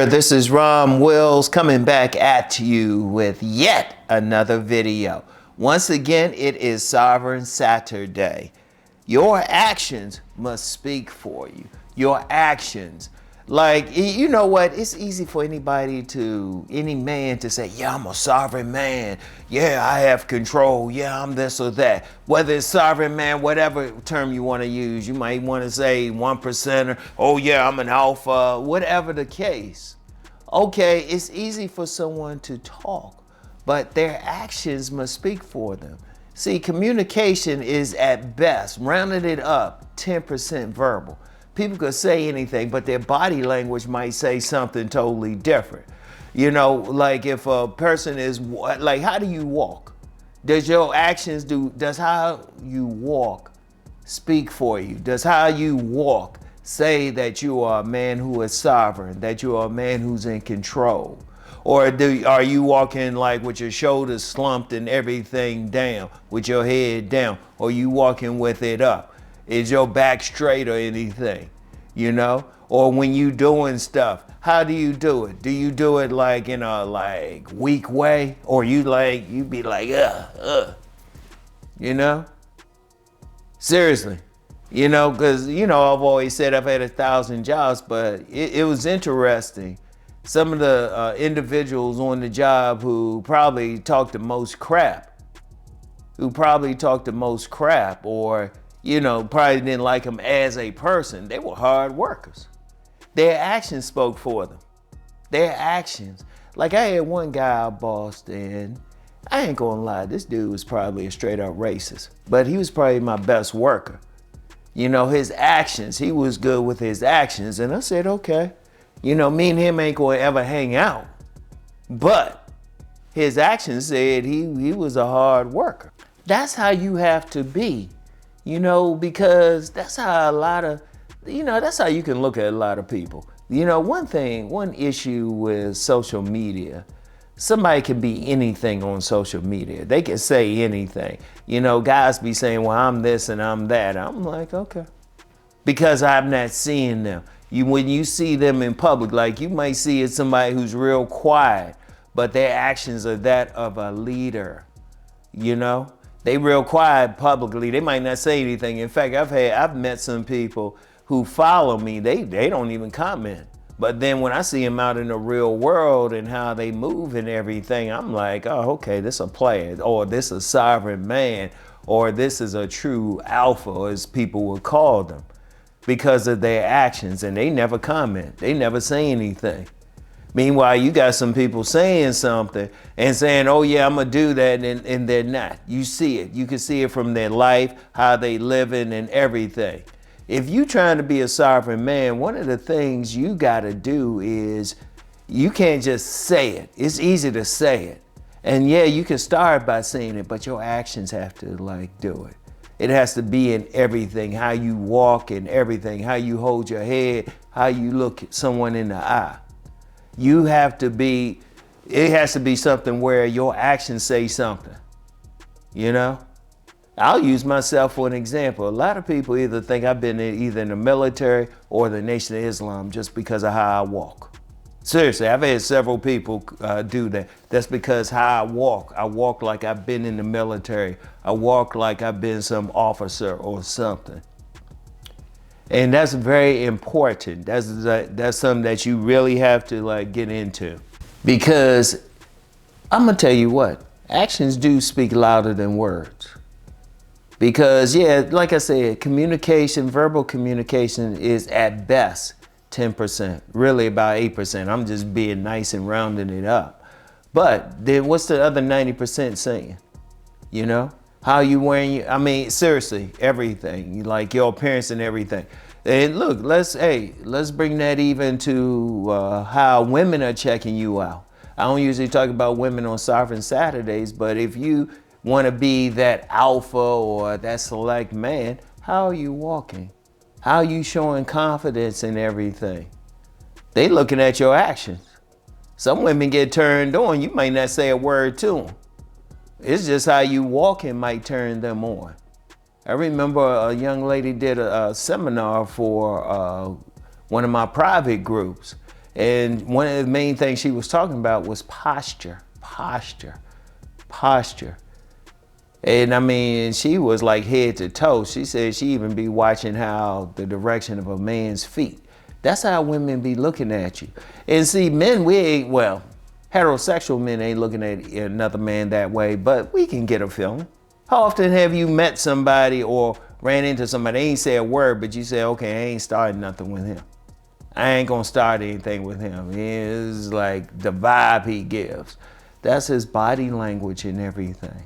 there, this is Rom Wills coming back at you with yet another video. Once again, it is Sovereign Saturday. Your actions must speak for you. Your actions. Like, you know what? It's easy for any man to say, yeah, I'm a sovereign man. Yeah, I have control. Yeah, I'm this or that. Whether it's sovereign man, whatever term you want to use, you might want to say 1%, oh yeah, I'm an alpha, whatever the case. Okay, it's easy for someone to talk, but their actions must speak for them. See, communication is at best, rounding it up, 10% verbal. People could say anything, but their body language might say something totally different. You know, like if a person is, like, how do you walk? Does your actions does how you walk speak for you? Does how you walk say that you are a man who is sovereign, that you are a man who's in control? Or are you walking like with your shoulders slumped and everything down, with your head down? Or you walking with it up? Is your back straight or anything, you know? Or when you doing stuff, how do you do it? Do you do it like in a weak way? Or you be like, you know? Seriously, you know, because, you know, I've always said I've had 1,000 jobs, but it was interesting. Some of the individuals on the job who probably talk the most crap, or you know, probably didn't like him as a person. They were hard workers. Their actions spoke for them. Their actions. Like I had one guy I bossed, and I ain't gonna lie, this dude was probably a straight up racist, but he was probably my best worker. You know, his actions, he was good with his actions. And I said, okay, you know, me and him ain't gonna ever hang out. But his actions said he was a hard worker. That's how you have to be. You know, because that's how that's how you can look at a lot of people. You know, one issue with social media, somebody can be anything on social media. They can say anything. You know, guys be saying, well, I'm this and I'm that. I'm like, okay. Because I'm not seeing them. When you see them in public, like you might see it's somebody who's real quiet, but their actions are that of a leader, you know? They real quiet publicly. They might not say anything. In fact, I've met some people who follow me. They don't even comment. But then when I see them out in the real world and how they move and everything, I'm like, oh, okay, this a player, or this a sovereign man, or this is a true alpha, as people would call them, because of their actions. And they never comment. They never say anything. Meanwhile, you got some people saying something and saying, oh yeah, I'm gonna do that, and they're not. You see it. You can see it from their life, how they living and everything. If you trying to be a sovereign man, one of the things you gotta do is you can't just say it. It's easy to say it. And yeah, you can start by saying it, but your actions have to do it. It has to be in everything, how you walk and everything, how you hold your head, how you look at someone in the eye. It has to be something where your actions say something, you know? I'll use myself for an example. A lot of people either think I've been either in the military or the Nation of Islam just because of how I walk. Seriously, I've had several people do that. That's because how I walk like I've been in the military. I walk like I've been some officer or something. And that's very important. That's something that you really have to get into. Because I'm gonna tell you what, actions do speak louder than words. Because yeah, like I said, communication, verbal communication is at best 10%, really about 8%. I'm just being nice and rounding it up. But then what's the other 90% saying? You know? How you wearing, I mean, seriously, everything, like your appearance and everything. And look, let's bring that even to how women are checking you out. I don't usually talk about women on Sovereign Saturdays, but if you want to be that alpha or that select man, how are you walking? How are you showing confidence in everything? They looking at your actions. Some women get turned on, you might not say a word to them. It's just how you walking might turn them on. I remember a young lady did a seminar for one of my private groups. And one of the main things she was talking about was posture. And I mean, she was like head to toe. She said she even be watching how the direction of a man's feet. That's how women be looking at you. And see, men, we ain't, well, heterosexual men ain't looking at another man that way, but we can get a feeling. How often have you met somebody or ran into somebody, they ain't say a word, but you say, okay, I ain't starting nothing with him. I ain't gonna start anything with him. It's like the vibe he gives. That's his body language and everything,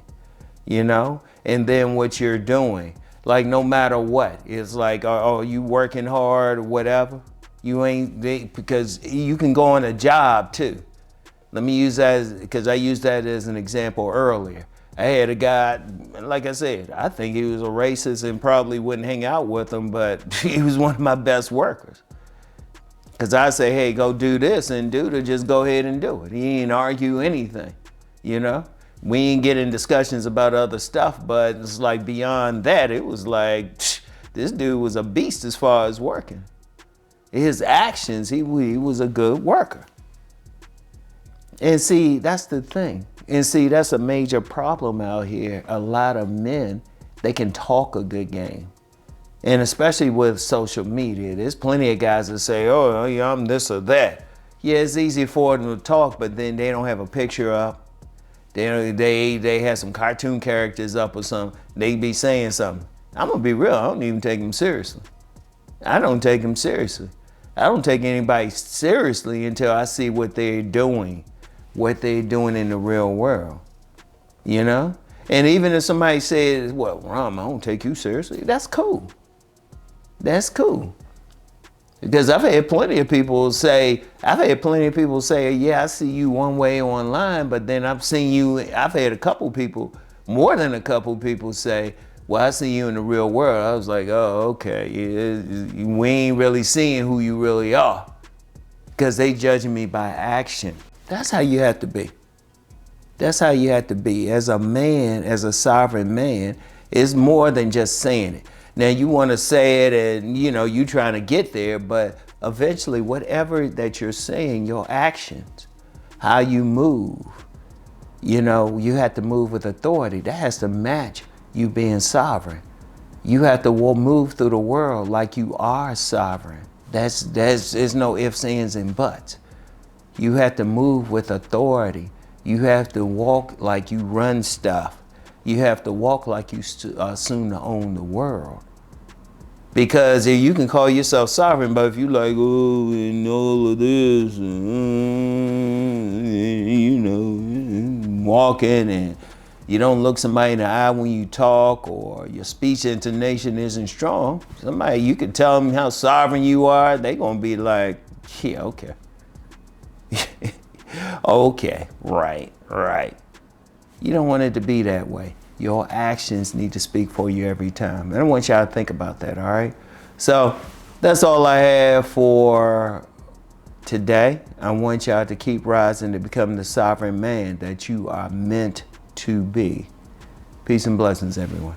you know? And then what you're doing, like no matter what, it's like, oh, you working hard or whatever. You ain't, because you can go on a job too. Let me use that, because I used that as an example earlier. I had a guy, like I said, I think he was a racist and probably wouldn't hang out with him, but he was one of my best workers. Because I say, hey, go do this, and dude will just go ahead and do it. He ain't argue anything, you know? We ain't get in discussions about other stuff, but it's like beyond that, it was like, this dude was a beast as far as working. His actions, he was a good worker. And see, that's the thing. And see, that's a major problem out here. A lot of men, they can talk a good game. And especially with social media, there's plenty of guys that say, oh, yeah, I'm this or that. Yeah, it's easy for them to talk, but then they don't have a picture up. They have some cartoon characters up or something. They be saying something. I'm gonna be real, I don't even take them seriously. I don't take them seriously. I don't take anybody seriously until I see what they're doing in the real world, you know? And even if somebody says, well, Rom, I don't take you seriously, that's cool. That's cool. Because I've had plenty of people say, yeah, I see you one way online, but then I've had a couple people, more than a couple people say, well, I see you in the real world. I was like, oh, okay. We ain't really seeing who you really are. Because they judging me by action. That's how you have to be. That's how you have to be. As a man, as a sovereign man, it's more than just saying it. Now you want to say it and you trying to get there, but eventually whatever that you're saying, your actions, how you move, you have to move with authority. That has to match you being sovereign. You have to move through the world like you are sovereign. There's no ifs, ands, and buts. You have to move with authority. You have to walk like you run stuff. You have to walk like you are soon to own the world. Because you can call yourself sovereign, but if you like, oh, and all of this, walking and you don't look somebody in the eye when you talk, or your speech intonation isn't strong, you can tell them how sovereign you are, they're gonna be like, yeah, okay. Okay, right. You don't want it to be that way. Your actions need to speak for you every time. And I want y'all to think about that, all right? So that's all I have for today. I want y'all to keep rising to become the sovereign man that you are meant to be. Peace and blessings, everyone.